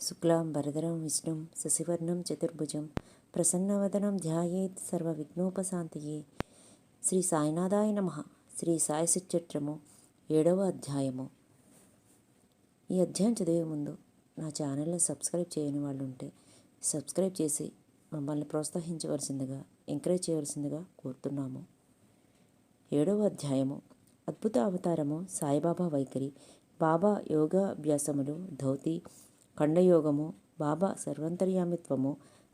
శుక్లాంబరధరం విష్ణుం శశివర్ణం చతుర్భుజం ప్రసన్నవదనం ధ్యాయేత్ సర్వవిఘ్నోపశాంతయే. శ్రీ సాయినాథాయ నమః. శ్రీ సాయి సచ్చరిత్రము 7వ అధ్యాయము. ఈ అధ్యాయం చదివే ముందు నా ఛానల్ని సబ్స్క్రైబ్ చేయని వాళ్ళు ఉంటే సబ్స్క్రైబ్ చేసి మమ్మల్ని ప్రోత్సహించవలసిందిగా, ఎంకరేజ్ చేయవలసిందిగా కోరుతున్నాము. 7వ అధ్యాయము. అద్భుత అవతారము సాయిబాబా వైఖరి. బాబా యోగాభ్యాసములు, ధౌతి, ఖండయోగము, బాబా సర్వంతర్యామిత్వము,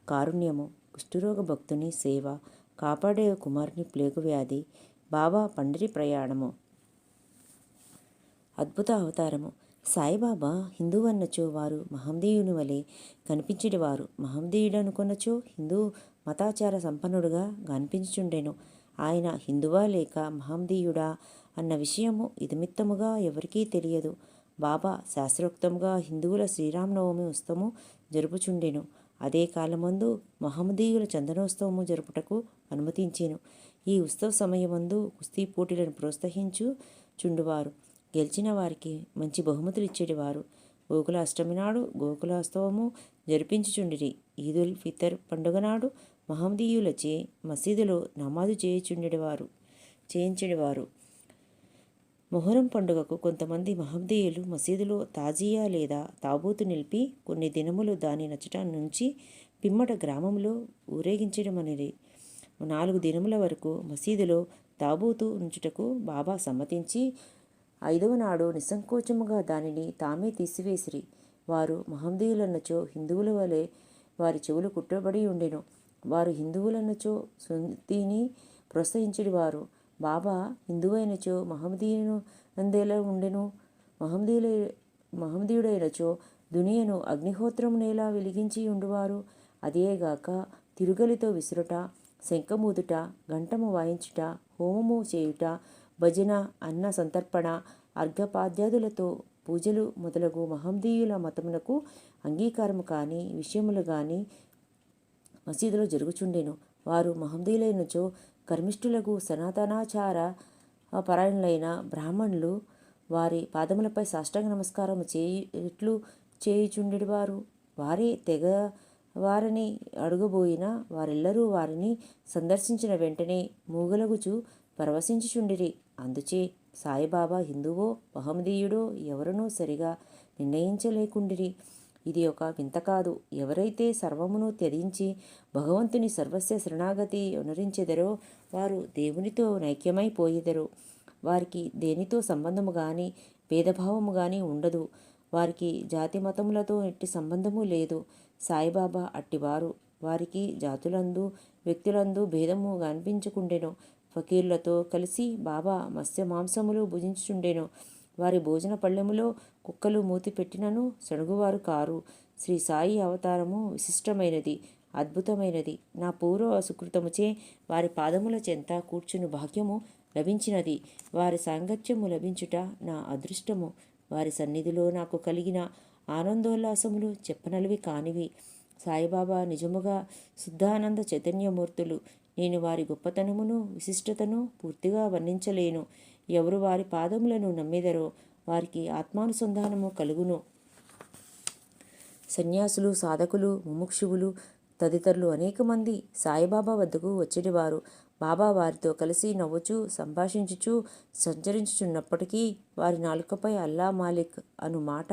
కారుణ్యము, కుష్ఠరోగ భక్తుని సేవ, కాపాడే కుమారుని ప్లేగు వ్యాధి, బాబా పండిరి ప్రయాణము. అద్భుత అవతారము. సాయిబాబా హిందువన్నచో వారు మహమ్మదీయుని వలె కనిపించేటివారు. మహమ్మదీయుడనుకొనచో హిందూ మతాచార సంపన్నుడుగా కనిపించుచుండెను. ఆయన హిందువా లేక మహమ్మదీయుడా అన్న విషయము ఇదమిత్తముగా ఎవరికీ తెలియదు. బాబా శాస్త్రోక్తముగా హిందువుల శ్రీరామనవమి ఉత్సవము జరుపుచుండెను. అదే కాలమందు మహమ్మదీయుల చందనోత్సవము జరుపుటకు అనుమతించెను. ఈ ఉత్సవ సమయమందు కుస్తీ పోటీలను ప్రోత్సహించుచుండువారు. గెలిచిన వారికి మంచి బహుమతులు ఇచ్చేటివారు. గోకుల అష్టమి నాడు గోకులోత్సవము జరిపించుచుండిరి. ఈదుల్ ఫితర్ పండుగ నాడు మహమ్మదీయులచే మసీదులో నమాజు చేయించేవారు. మొహరం పండుగకు కొంతమంది మహమ్మదీయులు మసీదులో తాజియా లేదా తాబూతు నిలిపి కొన్ని దినములు దాని నచ్చట నుంచి పిమ్మట గ్రామంలో ఊరేగించడమనేది. 4 దినముల వరకు మసీదులో తాబూతు ఉంచుటకు బాబా సమ్మతించి 5వ నాడు నిస్సంకోచముగా దానిని తామే తీసివేసిరి. వారు మహమ్మదీయులన్నచో హిందువుల వలె వారి చెవులు కుట్టబడి ఉండెను. వారు హిందువులన్నచో సున్నతిని ప్రోత్సహించేవారు. బాబా హిందువైనచో మహమ్మదీయును అందేలా ఉండెను. మహమ్మదీయుడైనచో దునియను అగ్నిహోత్రమునేలా వెలిగించి ఉండువారు. అదేగాక తిరుగలితో విసురుట, శంఖమూదుట, ఘంటము వాయించుట, హోమము చేయుట, భజన, అన్న సంతర్పణ, అర్ఘపాద్యాదులతో పూజలు మొదలగు మహమ్మదీయుల మతమునకు అంగీకారము కాని విషయములు గాని మసీదులో జరుగుచుండెను. వారు మహమ్మదీయులైనచో కర్మిష్ఠులకు సనాతనాచార పరాయణులైన బ్రాహ్మణులు వారి పాదములపై సాష్టాంగ నమస్కారం చేయుచుండెడివారు. వారే తెగ వారని అడుగబోయిన వారెల్లరూ వారిని సందర్శించిన వెంటనే మూగలగుచు పరవశించుచుండిరి. అందుచే సాయిబాబా హిందువో మహమ్మదీయుడో ఎవరనూ సరిగా నిర్ణయించలేకుండిరి. ఇది ఒక వింత కాదు. ఎవరైతే సర్వమును త్యజించి భగవంతుని సర్వస్వ శరణాగతి అనుసరించెదరో వారు దేవునితో నైక్యమైపోయెదరు. వారికి దేనితో సంబంధము గాని భేదభావము గాని ఉండదు. వారికి జాతి మతములతో ఎట్టి సంబంధము లేదు. సాయిబాబా అట్టివారు. వారికి జాతులందు వ్యక్తులందు భేదము కనిపించకుండెను. ఫకీర్లతో కలిసి బాబా మత్స్య మాంసములు భుజించుచుండెను. వారి భోజన పళ్ళెములో కుక్కలు మూతి పెట్టినను సణుగువారు కారు. శ్రీ సాయి అవతారము విశిష్టమైనది, అద్భుతమైనది. నా పూర్వ సుకృతముచే వారి పాదముల చెంత కూర్చుని భాగ్యము లభించినది. వారి సాంగత్యము లభించుట నా అదృష్టము. వారి సన్నిధిలో నాకు కలిగిన ఆనందోల్లాసములు చెప్పనలవి కానివి. సాయిబాబా నిజముగా శుద్ధానంద చైతన్యమూర్తులు. నేను వారి గొప్పతనమును విశిష్టతను పూర్తిగా వర్ణించలేను. ఎవరు వారి పాదములను నమ్మెదరో వారికి ఆత్మానుసంధానము కలుగును. సన్యాసులు, సాధకులు, ముముక్షువులు తదితరులు అనేక మంది సాయిబాబా వద్దకు వచ్చేటివారు. బాబా వారితో కలిసి నవ్వుచూ సంభాషించుచూ సంచరించుచున్నప్పటికీ వారి నాలుకపై అల్లా మాలిక్ అను మాట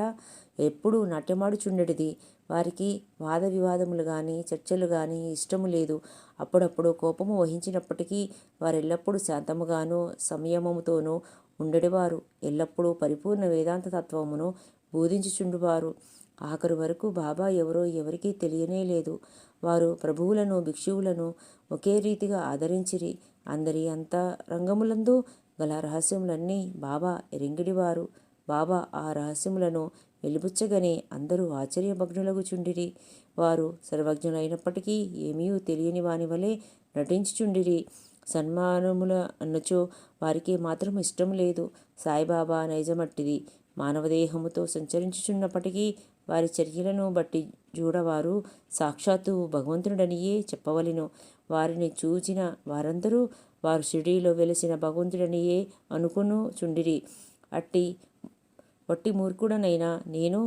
ఎప్పుడూ నాట్యమాడుచుండెడిది. వారికి వాద వివాదములు గాని చర్చలు గాని ఇష్టము లేదు. అప్పుడప్పుడు కోపము వహించినప్పటికీ వారెల్లప్పుడూ శాంతముగానూ సంయమముతోనూ ఉండేవారు. ఎల్లప్పుడూ పరిపూర్ణ వేదాంత తత్వమును బోధించుచుండువారు. ఆఖరు వరకు బాబా ఎవరో ఎవరికీ తెలియనే లేదు. వారు ప్రభువులను, భిక్షువులను ఒకే రీతిగా ఆదరించిరి. అందరి అంతరంగములందు గల రహస్యములన్నీ బాబా ఎరింగిడివారు. బాబా ఆ రహస్యములను వెలిబుచ్చగనే అందరూ ఆశ్చర్యభగ్నులగుచుండిరి. వారు సర్వజ్ఞులైనప్పటికీ ఏమీ తెలియని వాని వలె నటించుచుండిరి. సన్మానముల అన్నచో వారికి మాత్రం ఇష్టం లేదు. సాయిబాబా నైజమట్టిది. మానవదేహముతో సంచరించుచున్నప్పటికీ వారి చర్యలను బట్టి చూడవారు సాక్షాత్తు భగవంతుడనియే చెప్పవలెను. వారిని చూచిన వారందరూ వారు షిరిడీలో వెలిసిన భగవంతుడనియే అనుకొనుచుండిరి. వట్టి మూర్ఖుడనైన నేను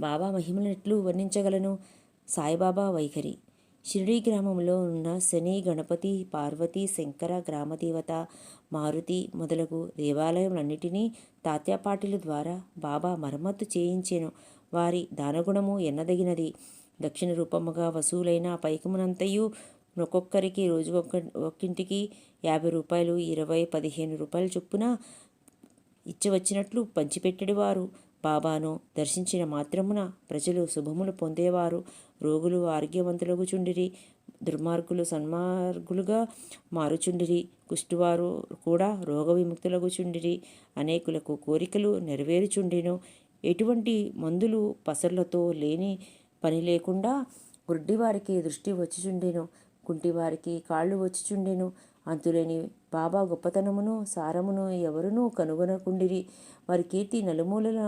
బాబా మహిమలెట్లు వర్ణించగలను? సాయిబాబా వైఖరి. షిరిడీ గ్రామంలో ఉన్న శని, గణపతి, పార్వతి, శంకర, గ్రామదేవత, మారుతి మొదలగు దేవాలయములన్నిటినీ తాత్యాపాటిల ద్వారా బాబా మరమ్మత్తు చేయించెను. వారి దానగుణము ఎన్నదగినది. దక్షిణ రూపముగా వసూలైన పైకమునంతయు ఒక్కొక్కరికి ఒక్కింటికి 50 రూపాయలు, 20, 15 రూపాయల చొప్పున ఇచ్చవచ్చినట్లు పంచిపెట్టెడివారు. బాబాను దర్శించిన మాత్రమున ప్రజలు శుభములు పొందేవారు. రోగులు ఆరోగ్యవంతులగుచుండిరి, దుర్మార్గులు సన్మార్గులుగా మారుచుండిరి, కుష్టువారు కూడా రోగ విముక్తులగుచుండిరి, అనేకులకు కోరికలు నెరవేరుచుండెను. ఎటువంటి మందులు పసర్లతో లేని పని లేకుండా గుడ్డివారికి దృష్టి వచ్చిచుండెను, కుంటివారికి కాళ్ళు వచ్చిచుండెను. అంతులేని బాబా గొప్పతనమును సారమును ఎవరునూ కనుగొనకుండిరి. వారి కీర్తి నలుమూలల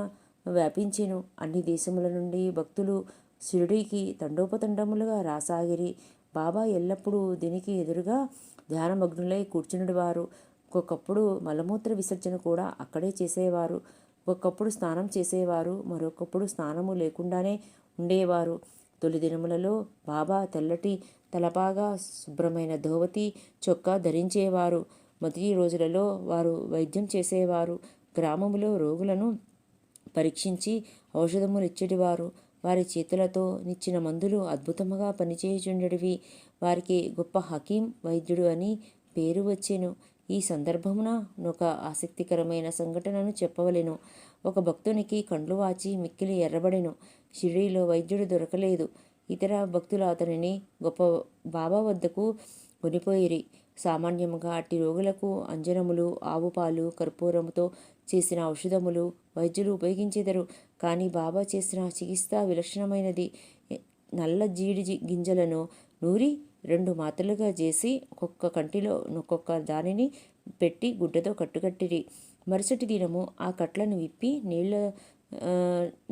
వ్యాపించెను. అన్ని దేశముల నుండి భక్తులు షిరిడీకి తండోపతండములుగా రాసాగిరి. బాబా ఎల్లప్పుడూ దీనికి ఎదురుగా ధ్యానమగ్నులై కూర్చునివారు. ఒక్కొక్కప్పుడు మలమూత్ర విసర్జన కూడా అక్కడే చేసేవారు. ఒక్కొక్కప్పుడు స్నానం చేసేవారు, మరొకప్పుడు స్నానము లేకుండానే ఉండేవారు. తొలి దినములలో బాబా తెల్లటి తలపాగా, శుభ్రమైన ధోవతి చొక్కా ధరించేవారు. మొదటి రోజులలో వారు వైద్యం చేసేవారు. గ్రామములో రోగులను పరీక్షించి ఔషధములిచ్చేటివారు. వారి చేతులతో నిచ్చిన మందులు అద్భుతముగా పనిచేయుచుండెడివి. వారికి గొప్ప హకీం వైద్యుడు అని పేరు వచ్చెను. ఈ సందర్భమున ఒక ఆసక్తికరమైన సంఘటనను చెప్పవలెను. ఒక భక్తునికి కండ్లు వాచి మిక్కిలి ఎర్రబడెను. షిరిడీలో వైద్యుడు దొరకలేదు. ఇతర భక్తులు అతనిని గొప్ప బాబా వద్దకు కొనిపోయిరి. సామాన్యముగా అట్టి రోగులకు అంజనములు, ఆవుపాలు, కర్పూరముతో చేసిన ఔషధములు వైద్యులు ఉపయోగించెదరు. కానీ బాబా చేసిన చికిత్స విలక్షణమైనది. నల్ల జీడి గింజలను నూరి 2 మాత్రలుగా చేసి ఒక్కొక్క కంటిలో ఒక్కొక్క దానిని పెట్టి గుడ్డతో కట్టుకట్టిరి. మరుసటి దినము ఆ కట్లను విప్పి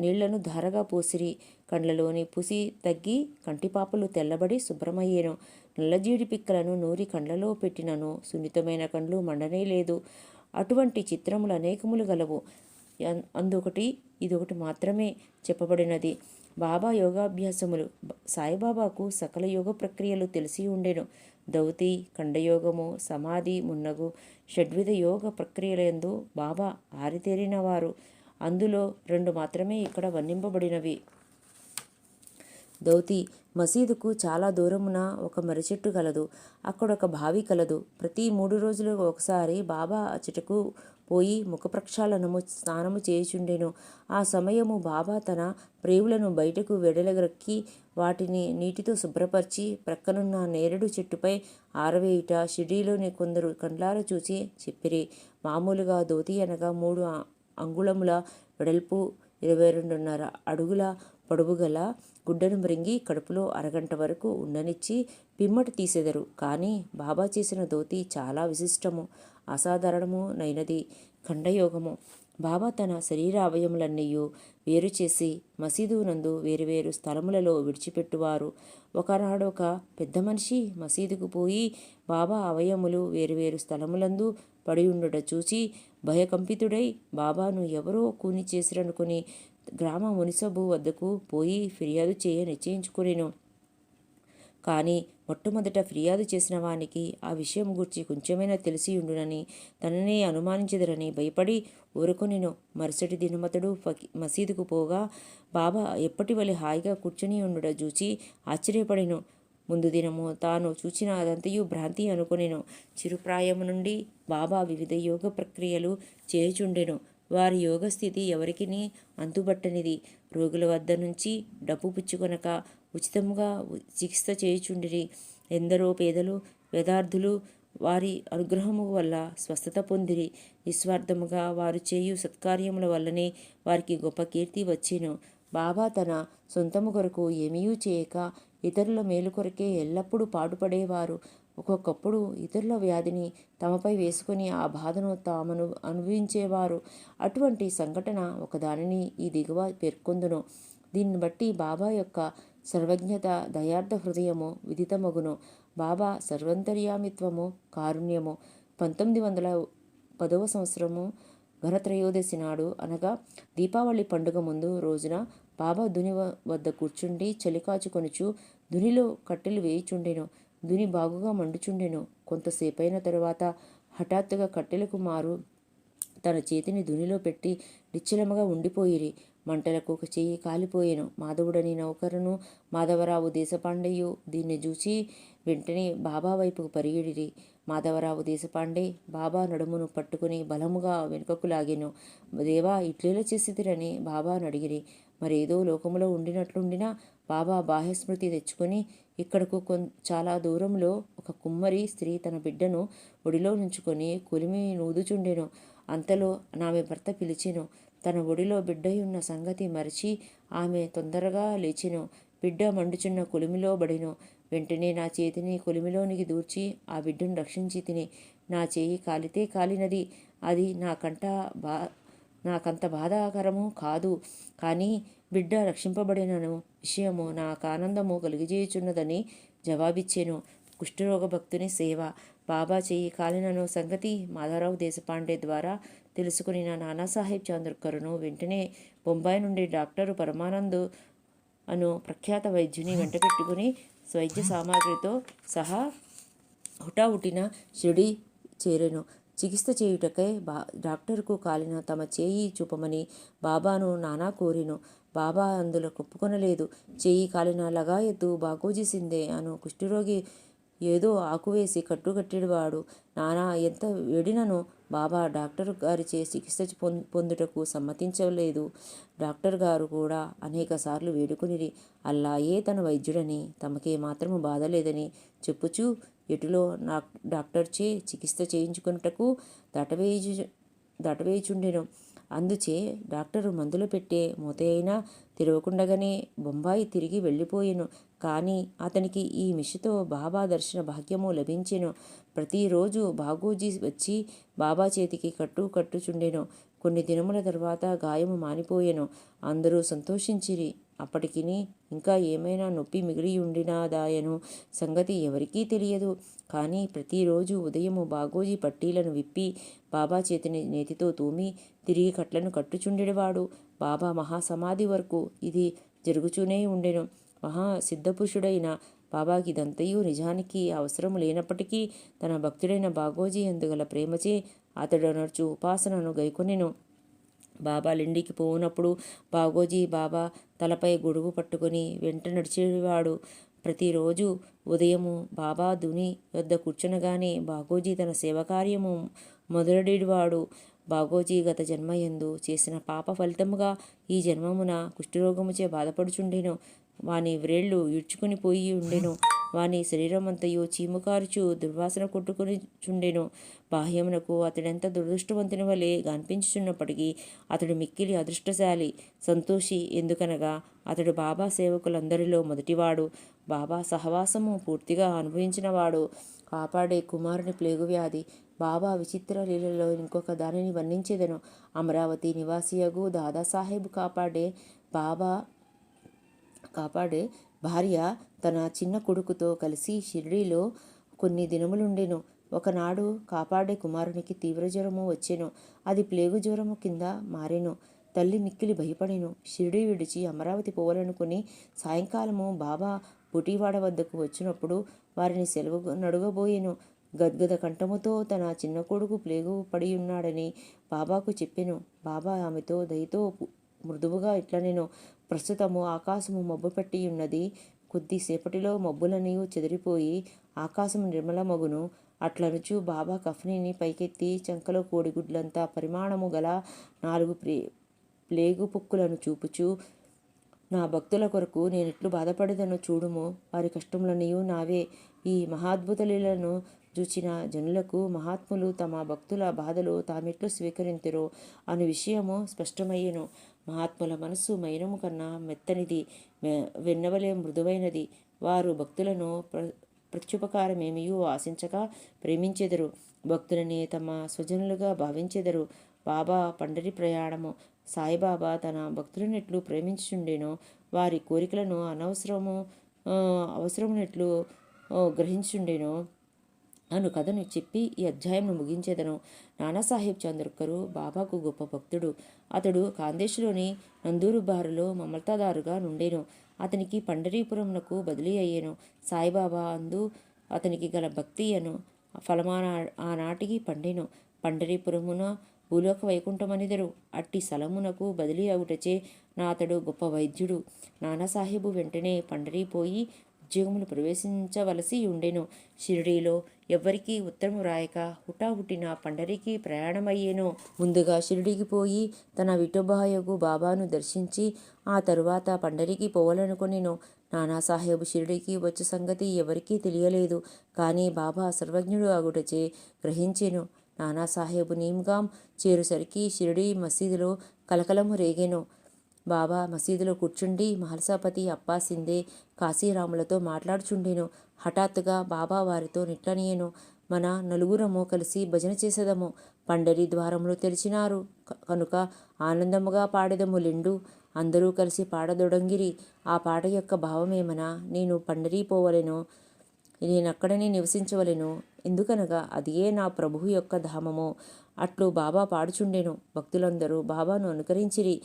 నీళ్లను ధారగా పోసిరి. కండ్లలోని పుసి తగ్గి కంటిపాపలు తెల్లబడి శుభ్రమయ్యేను. నల్లజీడి పిక్కలను నూరి కండ్లలో పెట్టినను సున్నితమైన కండ్లు మండనే లేదు. అటువంటి చిత్రములు అనేకములు గలవు. అందొకటి ఇదొకటి మాత్రమే చెప్పబడినది. బాబా యోగాభ్యాసములు. సాయిబాబాకు సకల యోగ ప్రక్రియలు తెలిసి ఉండెను. దౌతి, ఖండయోగము, సమాధి మున్నగు షడ్విధ యోగ ప్రక్రియలందు బాబా ఆరితేరినవారు. అందులో 2 మాత్రమే ఇక్కడ వర్ణింపబడినవి. దౌతి. మసీదుకు చాలా దూరమున ఒక మర్రిచెట్టు కలదు. అక్కడొక బావి కలదు. ప్రతి 3 రోజులకు ఒకసారి బాబా అచ్చటకు పోయి ముఖ ప్రక్షాళనము, స్నానము చేయుచుండెను. ఆ సమయము బాబా తన ప్రేవులను బయటకు వెడలగ్రక్కి వాటిని నీటితో శుభ్రపరిచి ప్రక్కనున్న నేరేడు చెట్టుపై ఆరవేయుట షిరిడీలోని కొందరు కండ్లార చూచి చెప్పిరి. మామూలుగా దోతి అనగా 3 అంగుళముల వెడల్పు, 22.5 అడుగుల పొడవుగల గుడ్డను మృంగి కడుపులో అరగంట వరకు ఉండనిచ్చి పిమ్మట తీసెదరు. కానీ బాబా చేసిన దోతి చాలా విశిష్టము, అసాధారణము నైనది. ఖండయోగము. బాబా తన శరీర అవయములన్నీయు వేరు చేసి మసీదు నందు వేరువేరు స్థలములలో విడిచిపెట్టువారు. ఒకనాడొక పెద్ద మనిషి మసీదుకు పోయి బాబా అవయములు వేరువేరు స్థలములందు పడియుండుట చూచి భయకంపితుడై బాబాను ఎవరో కూని చేసిరనుకుని గ్రామ మునిసబు వద్దకు పోయి ఫిర్యాదు చేయ నిశ్చయించుకునేను. కానీ మొట్టమొదట ఫిర్యాదు చేసిన వానికి ఆ విషయం గూర్చి కొంచెమైనా తెలిసి ఉండునని, తననే అనుమానించెదరని భయపడి ఊరుకొనెను. మరుసటి దినమతడు మసీదుకు పోగా బాబా ఎప్పటి వలె హాయిగా కూర్చుని ఉండుట చూచి ఆశ్చర్యపడెను. ముందు దినము తాను చూచిన అదంతయు భ్రాంతి అనుకొనెను. చిరుప్రాయము నుండి బాబా వివిధ యోగ ప్రక్రియలు చేయుచుండెను. వారి యోగస్థితి ఎవరికిని అంతుబట్టనిది. రోగుల వద్ద నుంచి డబ్బు పుచ్చుకొనక ఉచితముగా చికిత్స చేయుచుండిరి. ఎందరో పేదలు, వేదార్థులు వారి అనుగ్రహము వల్ల స్వస్థత పొందిరి. నిస్వార్థముగా వారు చేయు సత్కార్యముల వల్లనే వారికి గొప్ప కీర్తి వచ్చెను. బాబా తన సొంతము కొరకు ఏమీయూ చేయక ఇతరుల మేలు కొరకే ఎల్లప్పుడూ పాటుపడేవారు. ఒక్కొక్కప్పుడు ఇతరుల వ్యాధిని తమపై వేసుకుని ఆ బాధను తామను అనుభవించేవారు. అటువంటి సంఘటన ఒకదానిని ఈ దిగువ పేర్కొందును. దీన్ని బట్టి బాబా యొక్క సర్వజ్ఞత, దయార్థ హృదయము విదితమగును. బాబా సర్వంతర్యామిత్వము, కారుణ్యము. 1910 సంవత్సరము ఘనత్రయోదశి నాడు అనగా దీపావళి పండుగ ముందు రోజున బాబా దుని వద్ద కూర్చుండి చలి కాచుకొనుచు దునిలో కట్టెలు వేయుచుండెను. దుని బాగుగా మండుచుండెను. కొంతసేపైన తరువాత హఠాత్తుగా కట్టెలకు మారు తన చేతిని దునిలో పెట్టి నిశ్చలముగా ఉండిపోయిరి. మంటలకు ఒక చెయ్యి కాలిపోయెను. మాధవుడని నౌకరును మాధవరావు దేశపాండేయు దీన్ని చూచి వెంటనే బాబా వైపుకు పరిగెడిరి. మాధవరావు దేశపాండే బాబా నడుమును పట్టుకుని బలముగా వెనుకకు లాగెను. దేవా, ఇట్లేలా చేసిదిరని బాబాను అడిగిరి. మరేదో లోకములో ఉండినట్లుండినా బాబా బాహ్యస్మృతి తెచ్చుకొని ఇక్కడకు చాలా దూరంలో ఒక కుమ్మరి స్త్రీ తన బిడ్డను ఒడిలో నుంచుకొని కొలిమి నూదుచుండెను. అంతలో ఆమె భర్త పిలిచెను. తన ఒడిలో బిడ్డయున్న సంగతి మరచి ఆమె తొందరగా లేచెను. బిడ్డ మండుచున్న కొలిమిలో బడెను. వెంటనే నా చేతిని కొలిమిలోనికి దూర్చి ఆ బిడ్డను రక్షించి తిని. నా చేయి కాలితే కాలినది, అది నాకంత బాధాకరము కాదు. కానీ బిడ్డ రక్షింపబడినను విషయము నాకు ఆనందము కలిగజేయుచున్నదని జవాబిచ్చెను. కుష్ఠరోగ భక్తుని సేవ. బాబా చెయ్యి కాలినను సంగతి మాధవరావు దేశపాండే ద్వారా తెలుసుకుని నానాసాహెబ్ చాంద్కరును వెంటనే బొంబాయి నుండి డాక్టరు పరమానంద్ అను ప్రఖ్యాత వైద్యుని వెంటపెట్టుకుని వైద్య సామాగ్రితో సహా హుటాహుటిన షిరిడీ చేరెను. చికిత్స చేయుటకై డాక్టరుకు కాలిన తమ చేయి చూపమని బాబాను నానా కోరెను. బాబా అందులో ఒప్పుకొనలేదు. చేయి కాలిన లగాయత్తు బాగోజీ సిందే అను కుష్ఠరోగి ఏదో ఆకువేసి కట్టుకట్టినవాడు. నానా ఎంత వేడినను బాబా డాక్టర్ గారిచే చికిత్స పొందుటకు సమ్మతించలేదు. డాక్టర్ గారు కూడా అనేక సార్లు వేడుకొనిరి. అల్లాయే తన వైద్యుడని, తమకే మాత్రము బాధ లేదని చెప్పుచూ ఎటులో డాక్టర్చే చికిత్స చేయించుకున్నటకు దాటవేయుచుండెను. అందుచే డాక్టరు మందులు పెట్టే మూతయైనా తెరవకుండగానే బొంబాయి తిరిగి వెళ్ళిపోయెను. కానీ అతనికి ఈ మిషతో బాబా దర్శన భాగ్యము లభించెను. ప్రతిరోజు బాగోజీ వచ్చి బాబా చేతికి కట్టుచుండెను. కొన్ని దినముల తర్వాత గాయము మానిపోయెను. అందరూ సంతోషించిరి. అప్పటికిని ఇంకా ఏమైనా నొప్పి మిగిలియుండినదాయను సంగతి ఎవరికీ తెలియదు. కానీ ప్రతిరోజు ఉదయము బాగోజీ పట్టీలను విప్పి బాబా చేతిని నేతితో తూమి తిరిగి కట్లను కట్టుచుండెడివాడు. బాబా మహాసమాధి వరకు ఇది జరుగుచూనే ఉండెను. మహాసిద్ధపురుషుడైన బాబాకి ఇదంతయు నిజానికి అవసరము లేనప్పటికీ తన భక్తుడైన బాగోజీ ఎందుగల ప్రేమచే అతడు నడుచు ఉపాసనను గైకొనెను. బాబా లిండికి పోవునప్పుడు బాగోజీ బాబా తలపై గొడుగు పట్టుకుని వెంట నడిచేవాడు. ప్రతిరోజు ఉదయము బాబా దుని వద్ద కూర్చునగానే బాగోజీ తన సేవకార్యము మొదలెడివాడు. బాగోజీ గత జన్మయందు చేసిన పాప ఫలితముగా ఈ జన్మమున కుష్ఠరోగముచే బాధపడుచుండెను. వాని వ్రేళ్లు ఈడ్చుకుని పోయి ఉండెను. వాని శరీరమంతయు చీముకారుచు దుర్వాసన కొట్టుకుని చుండెను. బాహ్యమునకు అతడెంత దురదృష్టవంతుని వలె కనిపించుచున్నప్పటికీ అతడు మిక్కిలి అదృష్టశాలి, సంతోషి. ఎందుకనగా అతడు బాబా సేవకులందరిలో మొదటివాడు. బాబా సహవాసము పూర్తిగా అనుభవించినవాడు. కాపాడే కుమారుని ప్లేగు వ్యాధి. బాబా విచిత్ర లీలలో ఇంకొక దానిని వర్ణించేదను. అమరావతి నివాసియగు దాదాసాహెబ్ కాపాడే భార్య తన చిన్న కొడుకుతో కలిసి షిరిడీలో కొన్ని దినములుండెను. ఒకనాడు కాపాడే కుమారునికి తీవ్రజ్వరము వచ్చెను. అది ప్లేగు జ్వరము కింద మారెను. తల్లి మిక్కిలి భయపడెను. షిరిడీ విడిచి అమరావతి పోవాలనుకుని సాయంకాలము బాబా బుటీవాడ వద్దకు వచ్చినప్పుడు వారిని సెలవు నడుగబోయెను. గద్గద కంఠముతో తన చిన్న కొడుకు ప్లేగు పడియున్నాడని బాబాకు చెప్పెను. బాబా ఆమెతో దయతో మృదువుగా ఇట్లనెను. ప్రస్తుతము ఆకాశము మబ్బు పట్టియున్నది. కొద్దిసేపటిలో మబ్బులన్నీ చెదిరిపోయి ఆకాశము నిర్మలమగును. అట్లనుచు బాబా కఫ్నీని పైకెత్తి చంకలో కోడిగుడ్లంత పరిమాణము గల 4 ప్లేగు పొక్కులను చూపుచు, నా భక్తుల కొరకు నేనెట్లు బాధపడేదనో చూడుము. వారి కష్టములన్నీయు నావే. ఈ మహాద్భుత లీలను చూచిన జనులకు మహాత్ములు తమ భక్తుల బాధలు తామెట్లు స్వీకరింతురో అను విషయము స్పష్టమయ్యెను. మహాత్ముల మనస్సు మైనము కన్నా మెత్తనిది, వెన్నవలే మృదువైనది. వారు భక్తులను ప్రత్యుపకారమేమియూ ఆశించక ప్రేమించెదరు. భక్తులని తమ స్వజనులుగా భావించెదరు. బాబా పండరి ప్రయాణము. సాయిబాబా తన భక్తులనెట్లు ప్రేమించుచుండెనో వారి కోరికలను అవసరమునెట్లు గ్రహించుండెనో అను కథను చెప్పి ఈ అధ్యాయంను ముగించేదను. నానాసాహెబ్ చంద్రకరు బాబాకు గొప్ప భక్తుడు. అతడు ఖాందేశ్లోని నందూరు బారులో మమల్తాదారుగా నుండెను. అతనికి పండరీపురమునకు బదిలీ అయ్యెను. సాయిబాబా అందు అతనికి గల భక్తి అను ఫలమాన ఆనాటికి పండెను. పండరీపురమున భూలోక వైకుంఠమనిదరు. అట్టి స్థలమునకు బదిలీ అవుటచే నా అతడు గొప్ప వైద్యుడు. నానాసాహెబు వెంటనే పండరీపోయి ఉద్యోగములు ప్రవేశించవలసి ఉండెను. షిరిడీలో ఎవ్వరికీ ఉత్తరము రాయక హుటాహుటిన పండరికి ప్రయాణమయ్యేను. ముందుగా షిరిడీకి పోయి తన విఠోబాయగు బాబాను దర్శించి ఆ తరువాత పండరికి పోవాలనుకొనెను. నానాసాహెబు షిరిడీకి వచ్చే సంగతి ఎవరికీ తెలియలేదు. కానీ బాబా సర్వజ్ఞుడు అగుటచే గ్రహించెను. నానాసాహెబు నీమ్గాం చేరుసరికి షిరిడీ మసీదులో కలకలము రేగెను. బాబా మసీదులో కూర్చుండి మహల్సాపతి అప్పా సిందే కాశీరాములతో మాట్లాడుచుండెను. హఠాత్తుగా బాబా వారితో నిట్లనియెను, మన నలుగురము కలిసి భజన చేసేదము. పండరి ద్వారములు తెరిచినారు కనుక ఆనందముగా పాడెదము లెండు. అందరూ కలిసి పాడదొడంగిరి. ఆ పాట యొక్క భావమేమనా, నేను పండరీ పోవలెను, నేనక్కడనే నివసించవలెను, ఎందుకనగా అదియే నా ప్రభువు యొక్క ధామము. అట్లు బాబా పాడుచుండెను. భక్తులందరూ బాబాను అనుకరించిరి.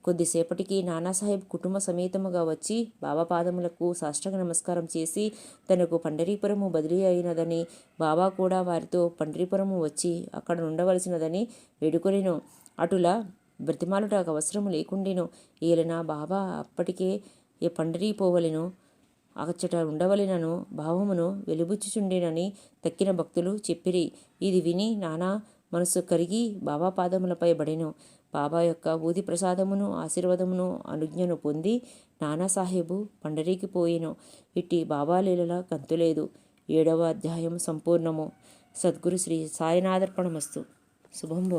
కొద్దిసేపటికి నానాసాహెబ్ కుటుంబ సమేతముగా వచ్చి బాబా పాదములకు సాష్టాంగ నమస్కారం చేసి తనకు పండరీపురము బదిలీ అయినదని, బాబా కూడా వారితో పండరీపురము వచ్చి అక్కడ ఉండవలసినదని వేడుకొనెను. అటులా బ్రతిమాలుటకు అవసరము లేకుండెను. ఏలన బాబా అప్పటికే పండరీ పోవలెను, అచ్చట ఉండవలెనను భావమును వెలిబుచ్చుచుండెనని తక్కిన భక్తులు చెప్పిరి. ఇది విని నానా మనసు కరిగి బాబా పాదములపై బడెను. బాబా యొక్క ఊది ప్రసాదమును ఆశీర్వాదమును అనుజ్ఞను పొంది నానాసాహెబు పండరీకి పోయెను. ఇట్టి బాబా లీలల కంతులేదు. 7వ అధ్యాయం సంపూర్ణము. సద్గురు శ్రీ సాయినాథర్పణమస్తు. శుభం భవ.